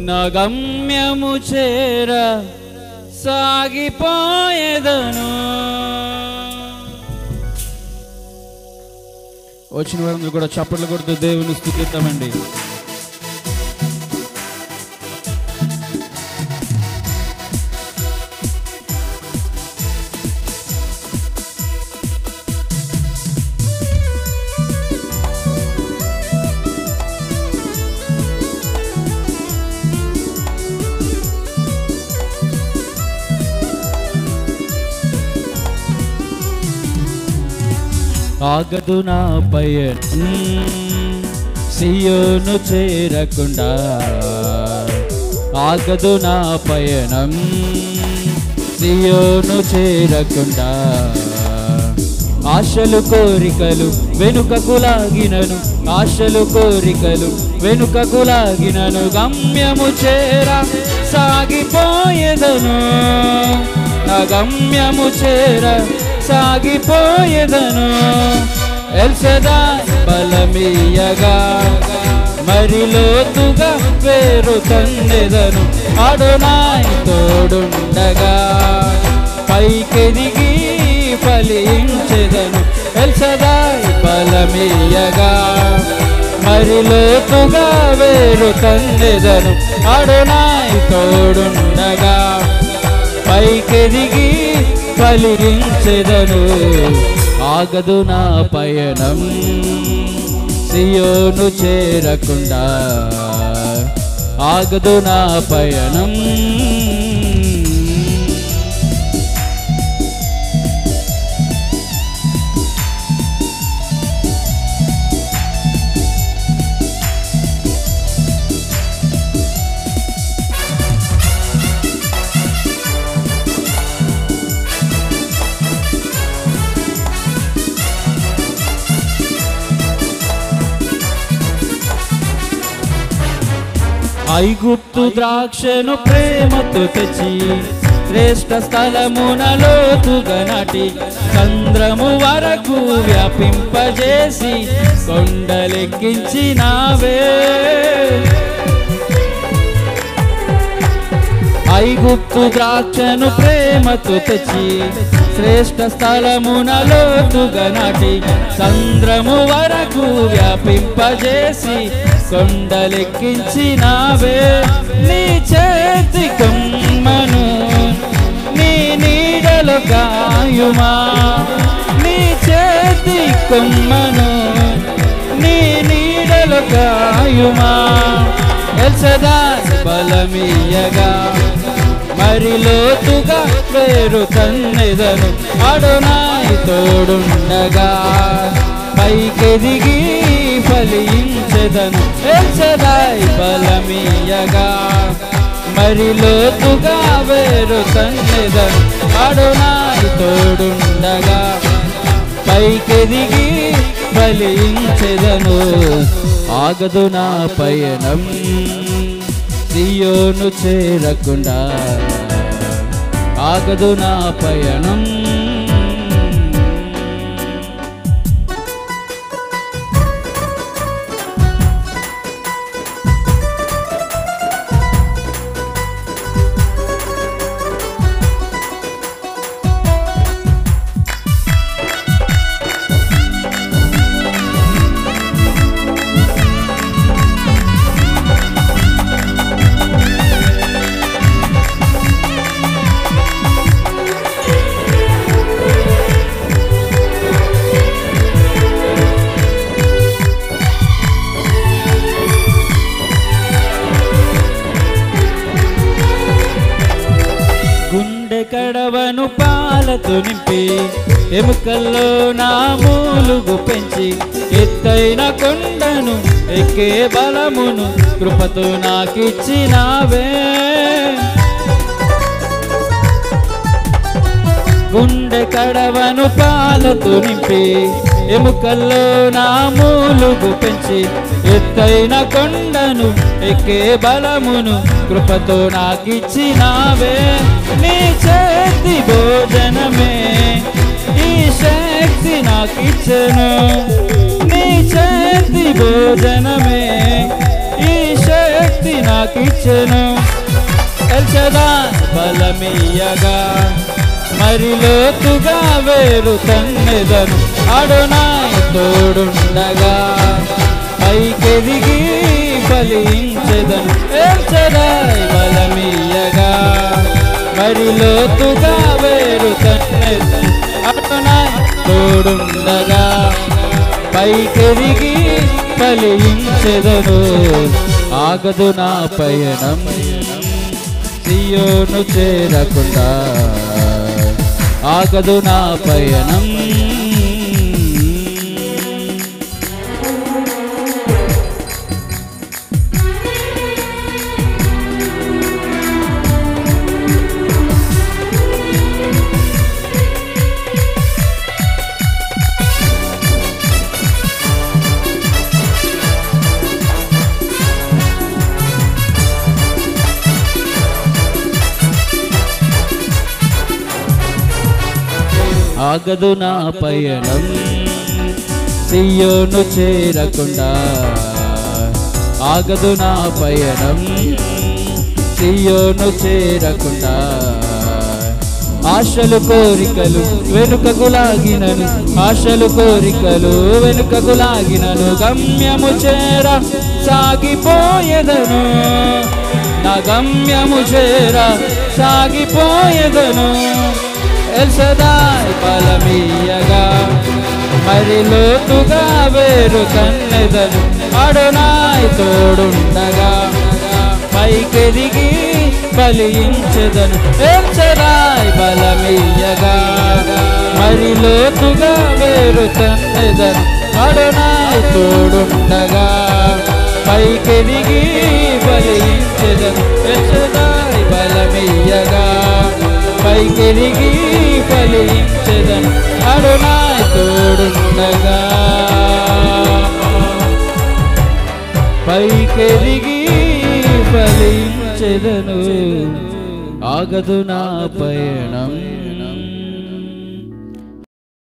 నా గమ్యము చేర సాగిపోయేదను. వచ్చిన వారందరూ కూడా చప్పట్లు కొడుతూ దేవుని స్తుతిద్దామండి. ఆగదు నా పయనం సియోను చేరకుండా, ఆగదు నా పయనం సియోను చేరకుండా. ఆశలు కోరికలు వెనుకకు లాగినను, ఆశలు కోరికలు వెనుకకు లాగినను. గమ్యము చేర సాగిపోయేదను, నా గమ్యము చేర సాగిపోయేదను. ఎల్షదాయ్ బలమీయగా మరి లోతుగా వేరు తందెదను. అడోనాయ్ తోడుండగా పైకెదిగి ఫలించెదను. ఎల్షదాయ్ బలమీయగా మరి లోతుగా వేరు తందెదను. అడోనాయ్ తోడుండగా పైకెదిగి ఫలించెదను. ఆగదు నా పయనం సియోను చేరకుండా, ఆగదు నా పయనం. ఐగుప్తు ద్రాక్షను ప్రేమతో తెచ్చి శ్రేష్ఠ స్థలమున లోతుగా నాటి, చంద్రము వరకు వ్యాపింపజేసి కొండలెక్కించినావే. ఐగుప్తు ద్రాక్షను ప్రేమతో తెచ్చి శ్రేష్ఠ స్థలమున లోతుగా నాటి, చంద్రము వరకు వ్యాపింపజేసి కొండలెక్కించినావే. నీ చేతి కొమ్మను నీ నీడలో కాయుమా, నీ చేతి కొమ్మను నీ నీడలో కాయుమా. ఎల్షదాయ్ బలమీయగా మరి లోతుగా వేరు తన్నెదను. అడోనాయ్ తోడుండగా పైకెదిగి ఫలించెదను. ఎల్షదాయ్ బలమీయగా మరి లోతుగా వేరు తన్నెదను. అడోనాయ్ తోడుండగా పైకెదిగి ఫలించెదను. ఆగదు నా పయనం సియోను చేరకుండా, ఆగదు నా పయనం. కడవను పాలతో నింపి ఎముకల్లో నా మూలుగు పెంచి, ఎత్తైన కొండను ఎక్కే బలమును కృపతో నాకిచ్చినావే. గుండె కడవను పాలతో నింపి ఎముకల్లో నా మూలుగు పెంచి, ఎత్తైన కొండను ఎక్కే బలమును కృపతో నాకిచ్చినావే. నీ చేతి భోజనమే ఈ శక్తి నాకిచ్చెను, నీ చేతి భోజనమే ఈ శక్తి నాకిచ్చెను. ఎల్ షదాయ్ బలమియ్యగా మరి లోతుగా వేరు తన్నెదను. అడోనాయ్ తోడుండగా పైకెదిగి ఫలించెదను. ఎల్ షదాయ్ బలమియ్యగా మరి లోతుగా వేరు తన్నెదను. అడోనాయ్ తోడుండగా పైకెదిగి ఫలించెదను. ఆగదు నా పయనం సియోను చేరకుండా, ఆగదు నా పయనం. ఆగదు నా పయనం సియోను చేరకుండా, ఆగదు నా పయనం సియోను చేరకుండా. ఆశలు కోరికలు వెనుకకు లాగినను, ఆశలు కోరికలు వెనుకకు లాగినను. గమ్యము చేర సాగిపోయేదను, నా గమ్యము చేర సాగిపోయేదను. ఎల్ షదాయ్ బలమియ్యగా మరి లోతుగా వేరు తన్నెదను. అడోనాయ్ తోడుండగా పైకెదిగి ఫలించెదను. ఎల్ షదాయ్ బలమియ్యగా మరి లోతుగా వేరు తన్నెదను. అడోనాయ్ తోడుండగా పైకెదిగి ఫలించెదను. ఎల్ షదాయ్ బలమియ్యగా పైకెదిగి ఫలించెదను. అడోనాయ్ తోడుండగా పైకెదిగి ఫలించెదను. ఆగదు నా పయనం